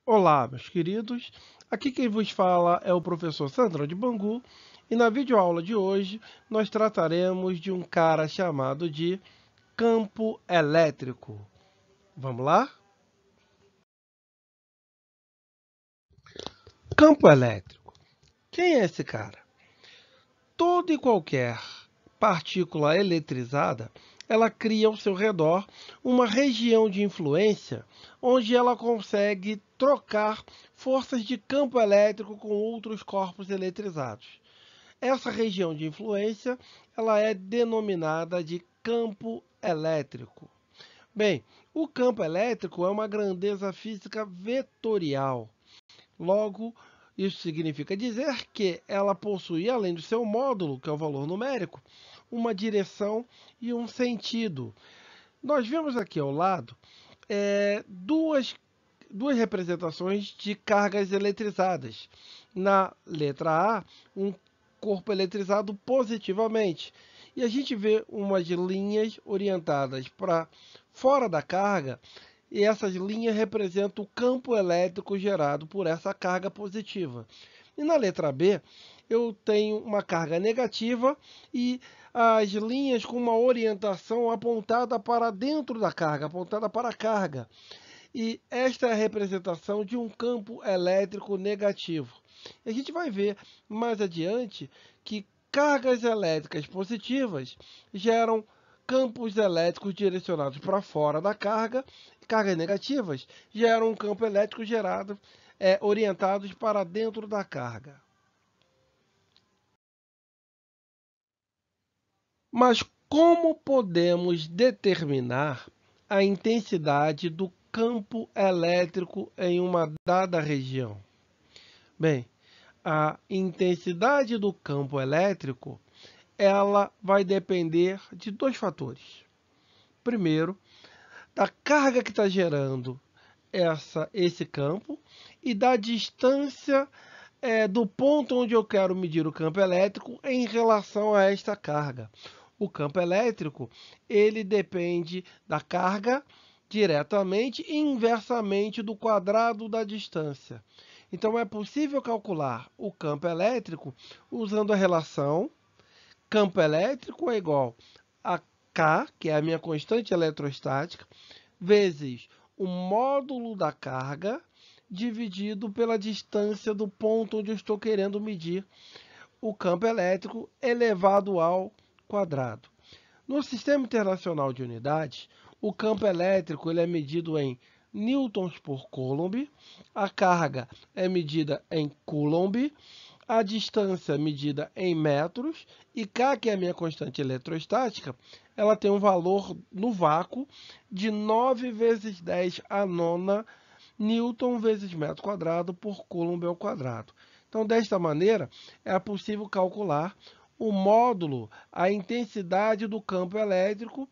Olá, meus queridos. Aqui quem vos fala é o professor Sandrão de Bangu e na videoaula de hoje nós trataremos de um cara chamado de campo elétrico. Vamos lá? Campo elétrico. Quem é esse cara? Toda e qualquer partícula eletrizada, ela cria ao seu redor uma região de influência onde ela consegue trocar forças de campo elétrico com outros corpos eletrizados. Essa região de influência, ela é denominada de campo elétrico. Bem, o campo elétrico é uma grandeza física vetorial. Logo, isso significa dizer que ela possui, além do seu módulo, que é o valor numérico, uma direção e um sentido. Nós vemos aqui ao lado duas representações de cargas eletrizadas. Na letra A, um corpo eletrizado positivamente. E a gente vê umas linhas orientadas para fora da carga, e essas linhas representam o campo elétrico gerado por essa carga positiva. E na letra B, eu tenho uma carga negativa e as linhas com uma orientação apontada para dentro da carga, apontada para a carga. E esta é a representação de um campo elétrico negativo. E a gente vai ver mais adiante que cargas elétricas positivas geram campos elétricos direcionados para fora da carga, e cargas negativas geram um campo elétrico gerado orientados para dentro da carga. Mas como podemos determinar a intensidade do campo elétrico em uma dada região? Bem, a intensidade do campo elétrico, ela vai depender de dois fatores. Primeiro, da carga que está gerando esse campo e da distância do ponto onde eu quero medir o campo elétrico em relação a esta carga. O campo elétrico, ele depende da carga diretamente e inversamente do quadrado da distância. Então, é possível calcular o campo elétrico usando a relação campo elétrico é igual a K, que é a minha constante eletrostática, vezes o módulo da carga dividido pela distância do ponto onde eu estou querendo medir o campo elétrico elevado ao quadrado. No Sistema Internacional de Unidades, o campo elétrico ele é medido em newtons por coulomb, a carga é medida em coulomb, a distância é medida em metros, e K, que é a minha constante eletrostática, ela tem um valor no vácuo de 9 vezes 10 a nona newton vezes metro quadrado por coulomb ao quadrado. Então, desta maneira, é possível calcular o módulo, a intensidade do campo elétrico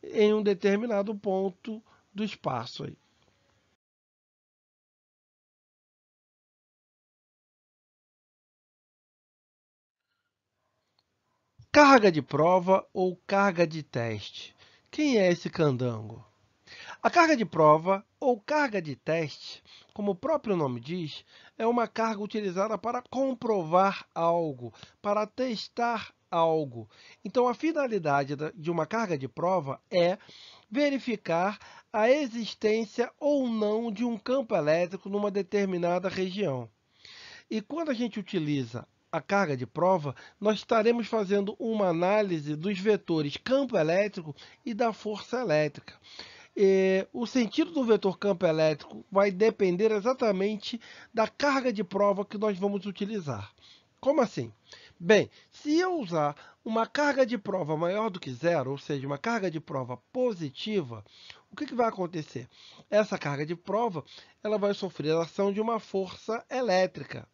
em um determinado ponto do espaço. Aí. Carga de prova ou carga de teste. Quem é esse candango? A carga de prova ou carga de teste, como o próprio nome diz, é uma carga utilizada para comprovar algo, para testar algo. Então, a finalidade de uma carga de prova é verificar a existência ou não de um campo elétrico numa determinada região. E quando a gente utiliza a carga de prova, nós estaremos fazendo uma análise dos vetores campo elétrico e da força elétrica. O sentido do vetor campo elétrico vai depender exatamente da carga de prova que nós vamos utilizar. Como assim? Bem, se eu usar uma carga de prova maior do que zero, ou seja, uma carga de prova positiva, o que vai acontecer? Essa carga de prova ela vai sofrer a ação de uma força elétrica.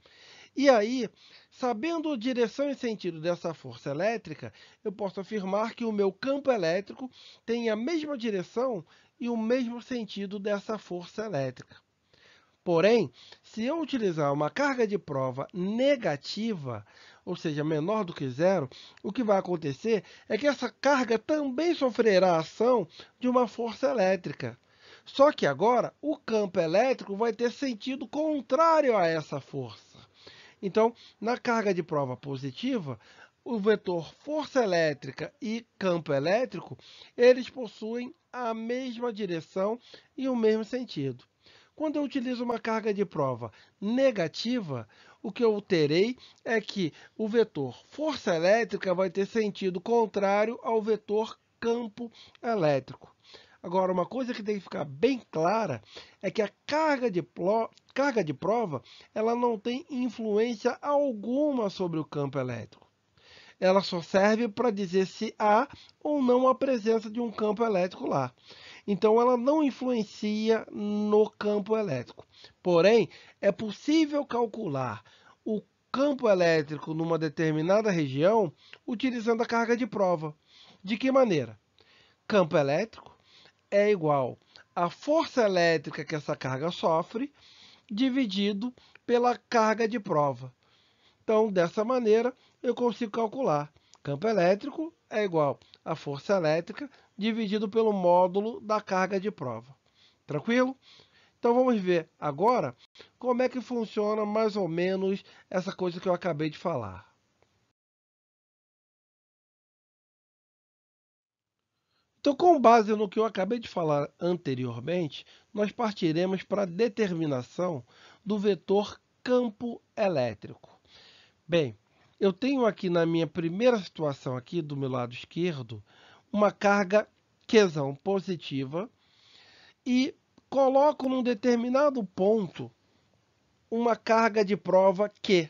E aí, sabendo a direção e sentido dessa força elétrica, eu posso afirmar que o meu campo elétrico tem a mesma direção e o mesmo sentido dessa força elétrica. Porém, se eu utilizar uma carga de prova negativa, ou seja, menor do que zero, o que vai acontecer é que essa carga também sofrerá a ação de uma força elétrica. Só que agora o campo elétrico vai ter sentido contrário a essa força. Então, na carga de prova positiva, o vetor força elétrica e campo elétrico, eles possuem a mesma direção e o mesmo sentido. Quando eu utilizo uma carga de prova negativa, o que eu terei é que o vetor força elétrica vai ter sentido contrário ao vetor campo elétrico. Agora, uma coisa que tem que ficar bem clara é que a carga de prova ela não tem influência alguma sobre o campo elétrico. Ela só serve para dizer se há ou não a presença de um campo elétrico lá. Então, ela não influencia no campo elétrico. Porém, é possível calcular o campo elétrico numa determinada região utilizando a carga de prova. De que maneira? Campo elétrico é igual à força elétrica que essa carga sofre, dividido pela carga de prova. Então, dessa maneira, eu consigo calcular. Campo elétrico é igual à força elétrica dividido pelo módulo da carga de prova. Tranquilo? Então, vamos ver agora como é que funciona mais ou menos essa coisa que eu acabei de falar. Então, com base no que eu acabei de falar anteriormente, nós partiremos para a determinação do vetor campo elétrico. Bem, eu tenho aqui na minha primeira situação aqui do meu lado esquerdo uma carga Q positiva e coloco num determinado ponto uma carga de prova que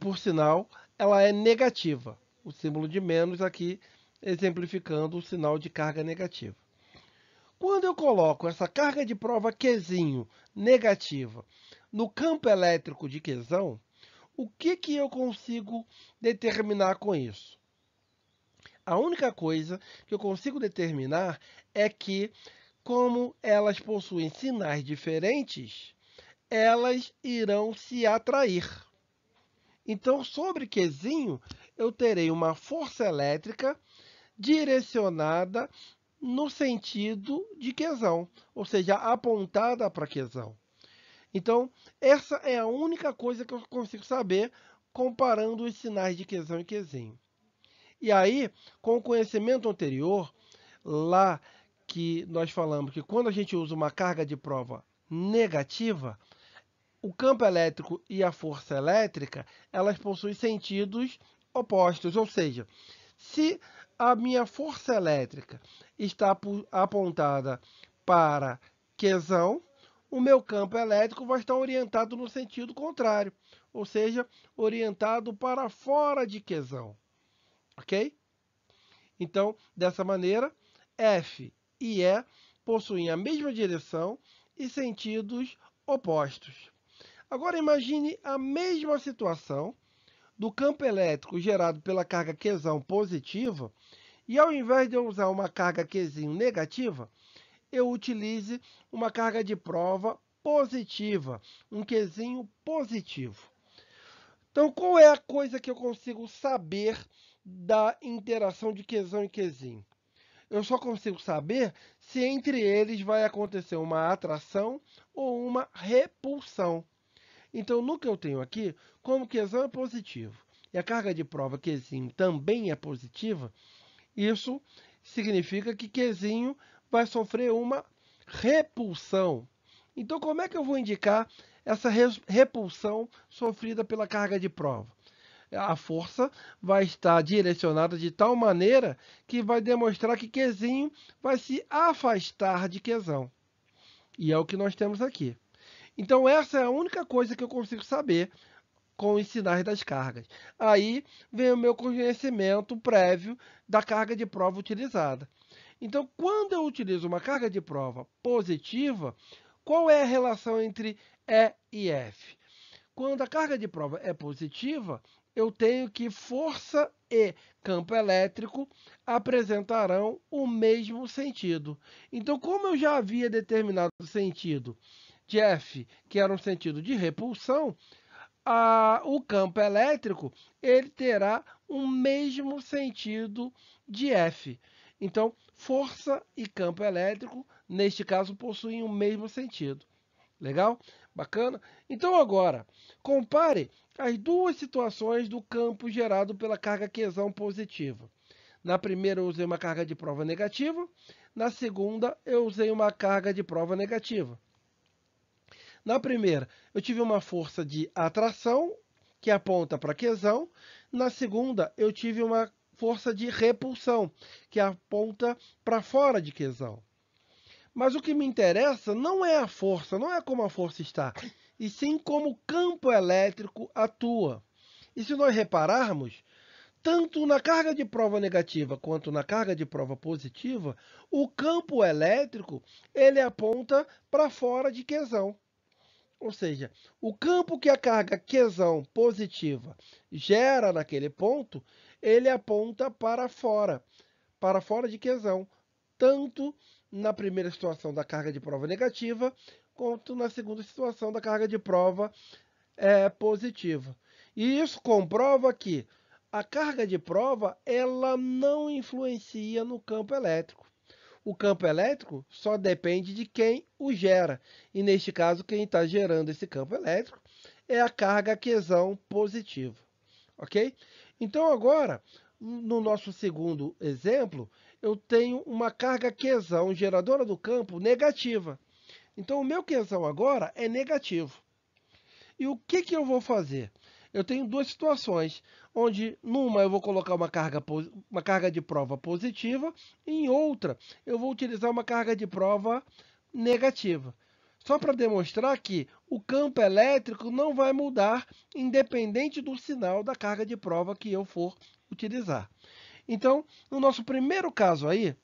por sinal ela é negativa. O símbolo de menos aqui exemplificando o sinal de carga negativa. Quando eu coloco essa carga de prova Qzinho negativa no campo elétrico de Qzão, o que eu consigo determinar com isso? A única coisa que eu consigo determinar é que, como elas possuem sinais diferentes, elas irão se atrair. Então, sobre Qzinho, eu terei uma força elétrica direcionada no sentido de Qzão, ou seja, apontada para Qzão. Então, essa é a única coisa que eu consigo saber comparando os sinais de Qzão e Qzinho. E aí, com o conhecimento anterior, lá que nós falamos que quando a gente usa uma carga de prova negativa, o campo elétrico e a força elétrica, elas possuem sentidos opostos, ou seja, se a minha força elétrica está apontada para Qzão, o meu campo elétrico vai estar orientado no sentido contrário, ou seja, orientado para fora de Qzão, ok? Então, dessa maneira, F e E possuem a mesma direção e sentidos opostos. Agora imagine a mesma situação do campo elétrico gerado pela carga Qzão positiva, e ao invés de eu usar uma carga Qzinho negativa, eu utilize uma carga de prova positiva, um Qzinho positivo. Então, qual é a coisa que eu consigo saber da interação de Qzão e Qzinho? Eu só consigo saber se entre eles vai acontecer uma atração ou uma repulsão. Então, no que eu tenho aqui, como Qzão é positivo e a carga de prova Qzinho também é positiva, isso significa que Qzinho vai sofrer uma repulsão. Então, como é que eu vou indicar essa repulsão sofrida pela carga de prova? A força vai estar direcionada de tal maneira que vai demonstrar que Qzinho vai se afastar de Qzão. E é o que nós temos aqui. Então, essa é a única coisa que eu consigo saber com os sinais das cargas. Aí vem o meu conhecimento prévio da carga de prova utilizada. Então, quando eu utilizo uma carga de prova positiva, qual é a relação entre E e F? Quando a carga de prova é positiva, eu tenho que força e campo elétrico apresentarão o mesmo sentido. Então, como eu já havia determinado o sentido de F, que era um sentido de repulsão, o campo elétrico ele terá o mesmo sentido de F. Então, força e campo elétrico, neste caso, possuem o mesmo sentido. Legal? Bacana? Então agora, compare as duas situações do campo gerado pela carga Qzão positiva. Na primeira eu usei uma carga de prova negativa, na segunda eu usei uma carga de prova negativa. Na primeira, eu tive uma força de atração, que aponta para Qzão. Na segunda, eu tive uma força de repulsão, que aponta para fora de Qzão. Mas o que me interessa não é a força, não é como a força está, e sim como o campo elétrico atua. E se nós repararmos, tanto na carga de prova negativa quanto na carga de prova positiva, o campo elétrico ele aponta para fora de Qzão. Ou seja, o campo que a carga Qzão positiva gera naquele ponto, ele aponta para fora de Qzão, tanto na primeira situação da carga de prova negativa, quanto na segunda situação da carga de prova positiva. E isso comprova que a carga de prova ela não influencia no campo elétrico. O campo elétrico só depende de quem o gera. E neste caso, quem está gerando esse campo elétrico é a carga Qzão positiva. Ok? Então agora, no nosso segundo exemplo, eu tenho uma carga Qzão geradora do campo negativa. Então o meu Qzão agora é negativo. E o que eu vou fazer? Eu tenho duas situações, onde numa eu vou colocar uma carga de prova positiva, e em outra eu vou utilizar uma carga de prova negativa. Só para demonstrar que o campo elétrico não vai mudar, independente do sinal da carga de prova que eu for utilizar. Então, no nosso primeiro caso aí,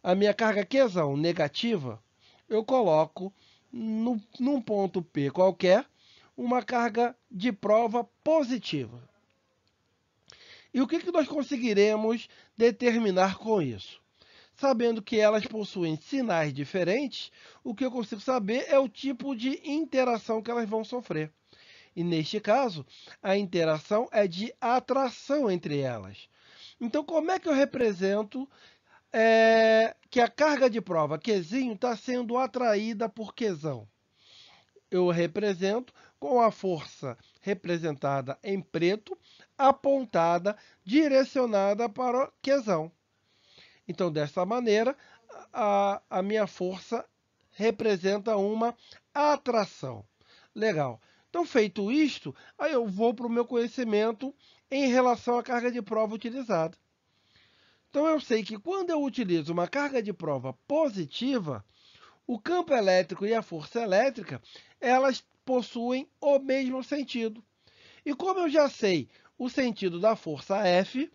a minha carga Qzão negativa, eu coloco num ponto P qualquer, uma carga de prova positiva. E o que nós conseguiremos determinar com isso? Sabendo que elas possuem sinais diferentes, o que eu consigo saber é o tipo de interação que elas vão sofrer. E neste caso, a interação é de atração entre elas. Então, como é que eu represento que a carga de prova Qzinho está sendo atraída por Qzão? Eu represento com a força representada em preto, apontada, direcionada para o Qzão. Então, dessa maneira, a minha força representa uma atração. Legal. Então, feito isto, aí eu vou para o meu conhecimento em relação à carga de prova utilizada. Então, eu sei que quando eu utilizo uma carga de prova positiva, o campo elétrico e a força elétrica, elas possuem o mesmo sentido. E como eu já sei o sentido da força F,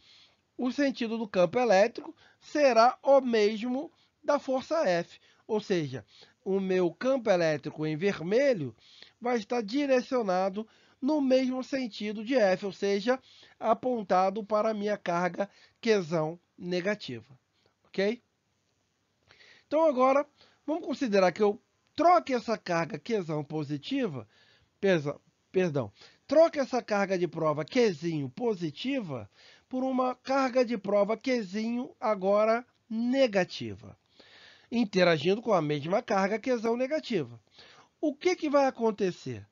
o sentido do campo elétrico será o mesmo da força F. Ou seja, o meu campo elétrico em vermelho vai estar direcionado no mesmo sentido de F, ou seja, apontado para a minha carga Qzão negativa. Ok? Então agora, vamos considerar que eu troque essa carga Qzão positiva, perdão, troque essa carga de prova Qzinho positiva por uma carga de prova Qzinho agora negativa, interagindo com a mesma carga Qzão negativa. O que vai acontecer?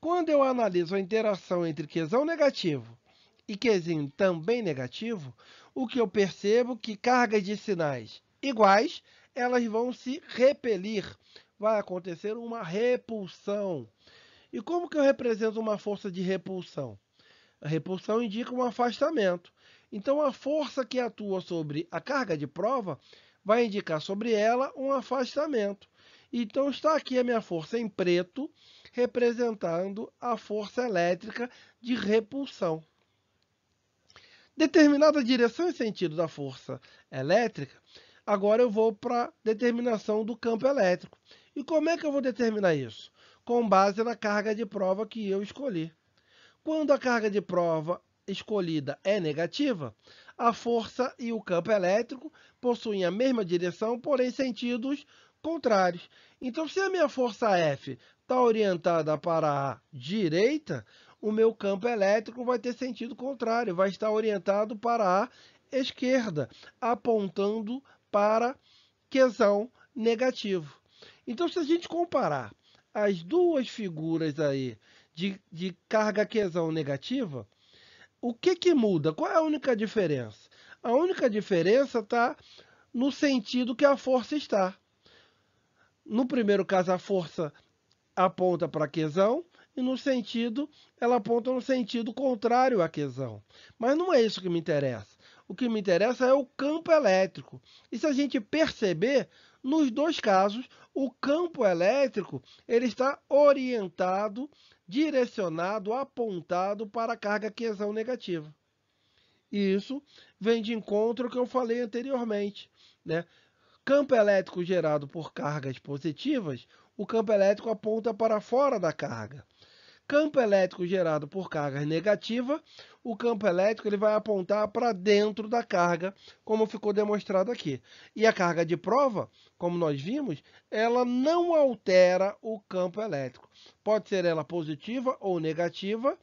Quando eu analiso a interação entre Qzão negativo e Qzinho também negativo, o que eu percebo é que cargas de sinais iguais, elas vão se repelir. Vai acontecer uma repulsão. E como que eu represento uma força de repulsão? A repulsão indica um afastamento. Então, a força que atua sobre a carga de prova vai indicar sobre ela um afastamento. Então, está aqui a minha força em preto, representando a força elétrica de repulsão. Determinada a direção e sentido da força elétrica, agora eu vou para a determinação do campo elétrico. E como é que eu vou determinar isso? Com base na carga de prova que eu escolhi. Quando a carga de prova escolhida é negativa, a força e o campo elétrico possuem a mesma direção, porém sentidos contrários. Então, se a minha força F está orientada para a direita, o meu campo elétrico vai ter sentido contrário, vai estar orientado para a esquerda, apontando para quesão negativo. Então, se a gente comparar as duas figuras aí de carga quesão negativa, o que muda? Qual é a única diferença? A única diferença está no sentido que a força está. No primeiro caso, a força aponta para a quesão, e ela aponta no sentido contrário à quesão. Mas não é isso que me interessa. O que me interessa é o campo elétrico. E se a gente perceber, nos dois casos, o campo elétrico ele está orientado, direcionado, apontado para a carga quesão negativa. E isso vem de encontro ao que eu falei anteriormente, né? Campo elétrico gerado por cargas positivas, o campo elétrico aponta para fora da carga. Campo elétrico gerado por cargas negativas, o campo elétrico ele vai apontar para dentro da carga, como ficou demonstrado aqui. E a carga de prova, como nós vimos, ela não altera o campo elétrico. Pode ser ela positiva ou negativa,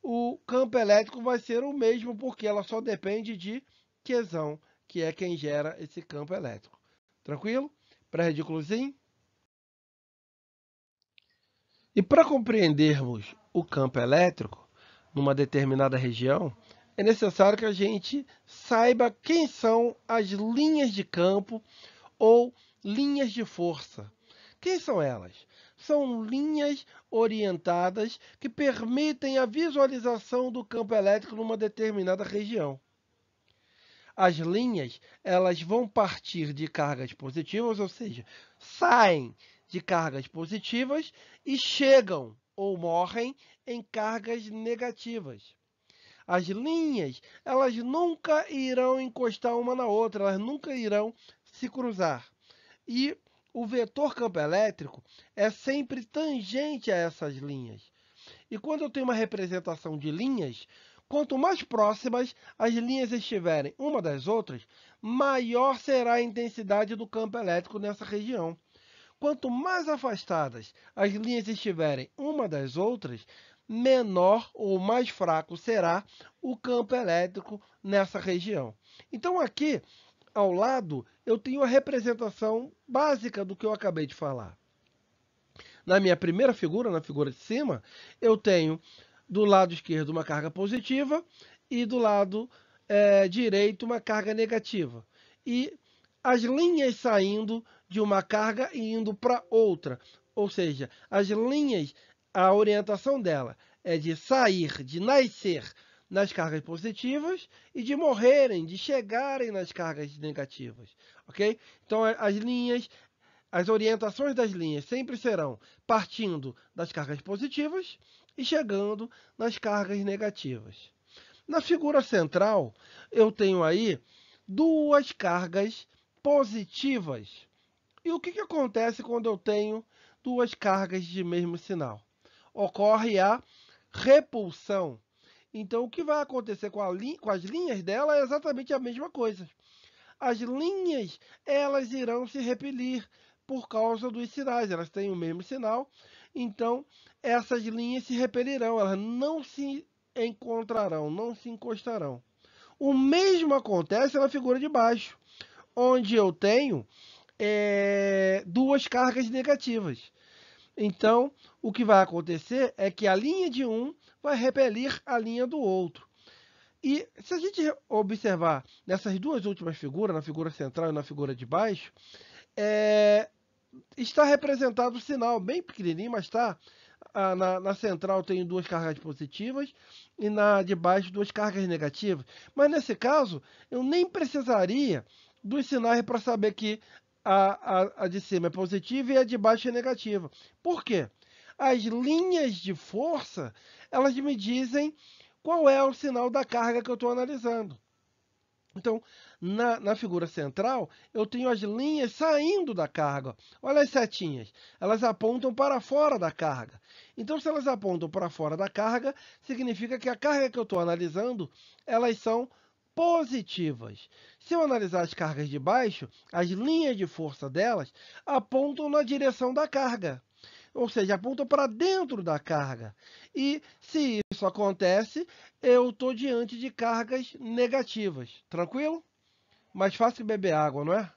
o campo elétrico vai ser o mesmo, porque ela só depende de quesão, que é quem gera esse campo elétrico. Tranquilo? Pré-ridículozinho? E para compreendermos o campo elétrico numa determinada região, é necessário que a gente saiba quem são as linhas de campo ou linhas de força. Quem são elas? São linhas orientadas que permitem a visualização do campo elétrico numa determinada região. As linhas, elas vão partir de cargas positivas, ou seja, saem de cargas positivas e chegam ou morrem em cargas negativas. As linhas, elas nunca irão encostar uma na outra, elas nunca irão se cruzar. E o vetor campo elétrico é sempre tangente a essas linhas. E quando eu tenho uma representação de linhas, quanto mais próximas as linhas estiverem uma das outras, maior será a intensidade do campo elétrico nessa região. Quanto mais afastadas as linhas estiverem uma das outras, menor ou mais fraco será o campo elétrico nessa região. Então aqui, ao lado, eu tenho a representação básica do que eu acabei de falar. Na minha primeira figura, na figura de cima, eu tenho do lado esquerdo uma carga positiva e do lado direito uma carga negativa. E as linhas saindo de uma carga e indo para outra. Ou seja, as linhas, a orientação dela é de sair, de nascer nas cargas positivas e de morrerem, de chegarem nas cargas negativas. Ok? Então, as orientações das linhas sempre serão partindo das cargas positivas e chegando nas cargas negativas. Na figura central, eu tenho aí duas cargas positivas. E o que acontece quando eu tenho duas cargas de mesmo sinal? Ocorre a repulsão. Então, o que vai acontecer com as linhas dela é exatamente a mesma coisa. As linhas, elas irão se repelir por causa dos sinais. Elas têm o mesmo sinal, então essas linhas se repelirão, elas não se encontrarão, não se encostarão. O mesmo acontece na figura de baixo, onde eu tenho duas cargas negativas. Então, o que vai acontecer é que a linha de um vai repelir a linha do outro. E se a gente observar nessas duas últimas figuras, na figura central e na figura de baixo, está representado o sinal bem pequenininho, mas está na central tem duas cargas positivas e na de baixo duas cargas negativas. Mas nesse caso, eu nem precisaria dos sinais para saber que a de cima é positiva e a de baixo é negativa. Por quê? As linhas de força, elas me dizem qual é o sinal da carga que eu estou analisando. Então, na figura central, eu tenho as linhas saindo da carga. Olha as setinhas, elas apontam para fora da carga. Então, se elas apontam para fora da carga, significa que a carga que eu estou analisando, elas são positivas. Se eu analisar as cargas de baixo, as linhas de força delas apontam na direção da carga. ou seja, aponta para dentro da carga. E se isso acontece, eu estou diante de cargas negativas. Tranquilo? Mais fácil que beber água, não é?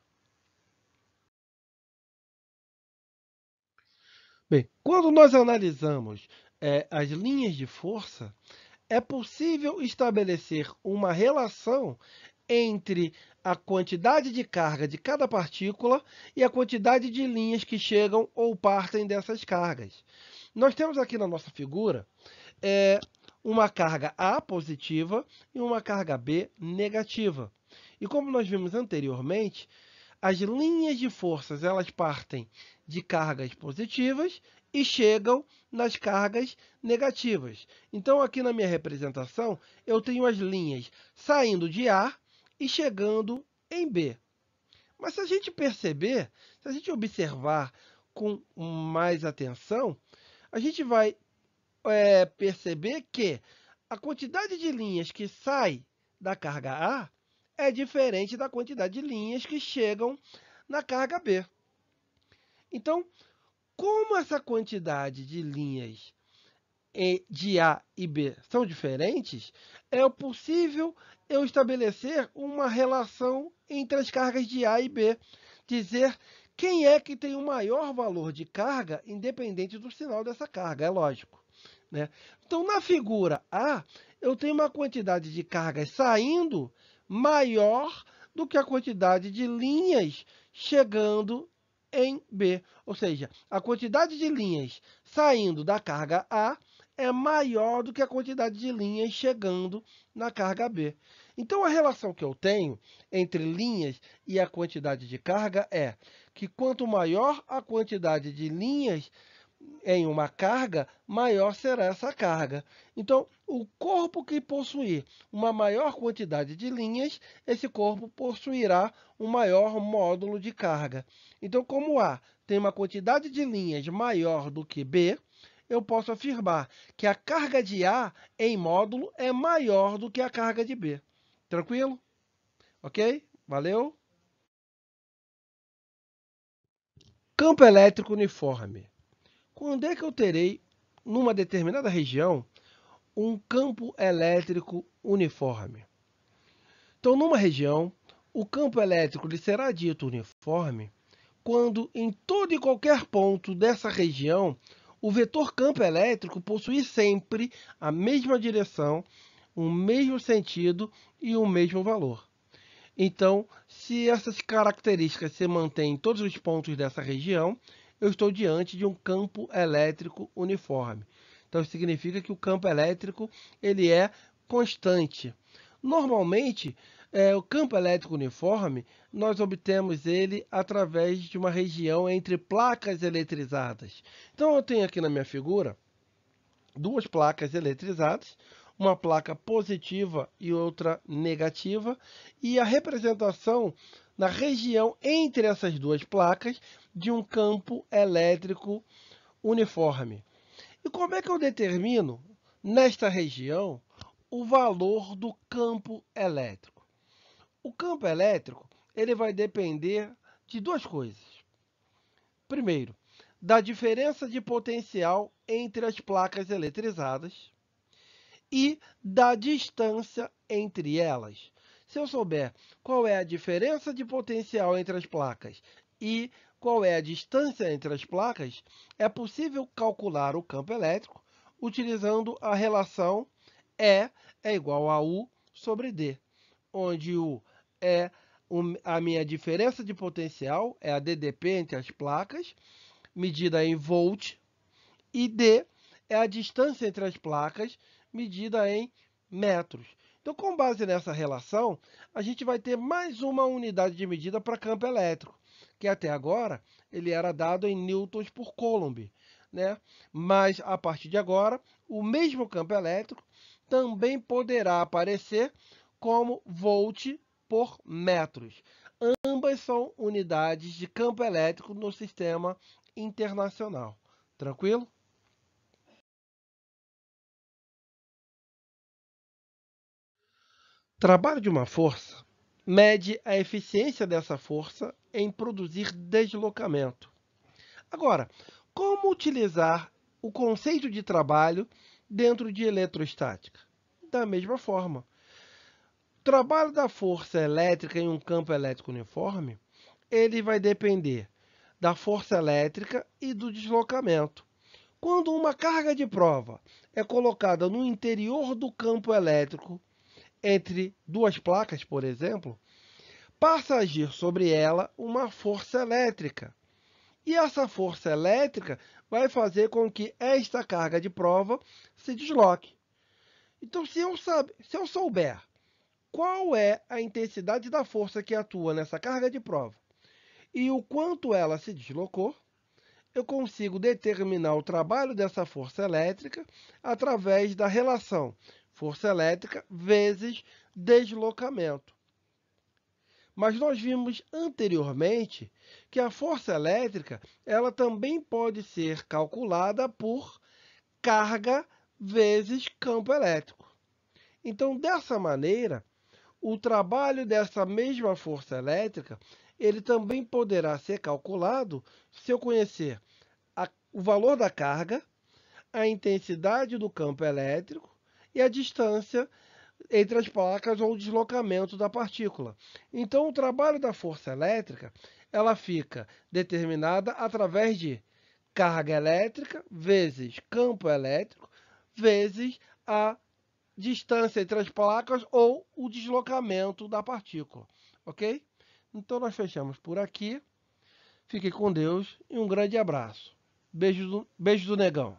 Bem, quando nós analisamos as linhas de força, é possível estabelecer uma relação entre a quantidade de carga de cada partícula e a quantidade de linhas que chegam ou partem dessas cargas. Nós temos aqui na nossa figura uma carga A positiva e uma carga B negativa. E como nós vimos anteriormente, as linhas de forças elas partem de cargas positivas e chegam nas cargas negativas. Então, aqui na minha representação, eu tenho as linhas saindo de A e chegando em B. Mas se a gente perceber, se a gente observar com mais atenção, a gente vai perceber que a quantidade de linhas que sai da carga A é diferente da quantidade de linhas que chegam na carga B. Então, como essa quantidade de linhas de A e B são diferentes, é possível eu estabelecer uma relação entre as cargas de A e B, dizer quem é que tem o maior valor de carga, independente do sinal dessa carga, é lógico, né? Então, na figura A, eu tenho uma quantidade de cargas saindo maior do que a quantidade de linhas chegando em B. Ou seja, a quantidade de linhas saindo da carga A é maior do que a quantidade de linhas chegando na carga B. Então, a relação que eu tenho entre linhas e a quantidade de carga é que quanto maior a quantidade de linhas em uma carga, maior será essa carga. Então, o corpo que possuir uma maior quantidade de linhas, esse corpo possuirá um maior módulo de carga. Então, como A tem uma quantidade de linhas maior do que B, eu posso afirmar que a carga de A em módulo é maior do que a carga de B. Tranquilo? Ok? Valeu? Campo elétrico uniforme. Quando é que eu terei, numa determinada região, um campo elétrico uniforme? Então, numa região, o campo elétrico lhe será dito uniforme quando, em todo e qualquer ponto dessa região, o vetor campo elétrico possui sempre a mesma direção, o mesmo sentido e o mesmo valor. Então, se essas características se mantêm em todos os pontos dessa região, eu estou diante de um campo elétrico uniforme. Então, isso significa que o campo elétrico ele é constante. Normalmente, o campo elétrico uniforme, nós obtemos ele através de uma região entre placas eletrizadas. Então, eu tenho aqui na minha figura duas placas eletrizadas, uma placa positiva e outra negativa, e a representação na região entre essas duas placas de um campo elétrico uniforme. E como é que eu determino, nesta região, o valor do campo elétrico? O campo elétrico ele vai depender de duas coisas. Primeiro, da diferença de potencial entre as placas eletrizadas e da distância entre elas. Se eu souber qual é a diferença de potencial entre as placas e qual é a distância entre as placas, é possível calcular o campo elétrico utilizando a relação E é igual a U sobre D, onde U é a minha diferença de potencial, é a DDP entre as placas, medida em volt, e D é a distância entre as placas, medida em metros. Então, com base nessa relação, a gente vai ter mais uma unidade de medida para campo elétrico, que até agora ele era dado em newtons por coulomb, né? Mas, a partir de agora, o mesmo campo elétrico também poderá aparecer como volt por metros. Ambas são unidades de campo elétrico no sistema internacional. Tranquilo? Trabalho de uma força mede a eficiência dessa força em produzir deslocamento. Agora, Como utilizar o conceito de trabalho dentro de eletrostática? Da mesma forma. O trabalho da força elétrica em um campo elétrico uniforme, ele vai depender da força elétrica e do deslocamento. Quando uma carga de prova é colocada no interior do campo elétrico, entre duas placas, por exemplo, passa a agir sobre ela uma força elétrica. E essa força elétrica vai fazer com que esta carga de prova se desloque. Então, se eu souber qual é a intensidade da força que atua nessa carga de prova e o quanto ela se deslocou, eu consigo determinar o trabalho dessa força elétrica através da relação força elétrica vezes deslocamento. Mas nós vimos anteriormente que a força elétrica ela também pode ser calculada por carga vezes campo elétrico. Então, dessa maneira, o trabalho dessa mesma força elétrica ele também poderá ser calculado se eu conhecer o valor da carga, a intensidade do campo elétrico e a distância entre as placas ou o deslocamento da partícula. Então, o trabalho da força elétrica ela fica determinada através de carga elétrica vezes campo elétrico vezes a distância entre as placas ou o deslocamento da partícula, ok? Então, nós fechamos por aqui. Fique com Deus e um grande abraço. Beijo do Negão.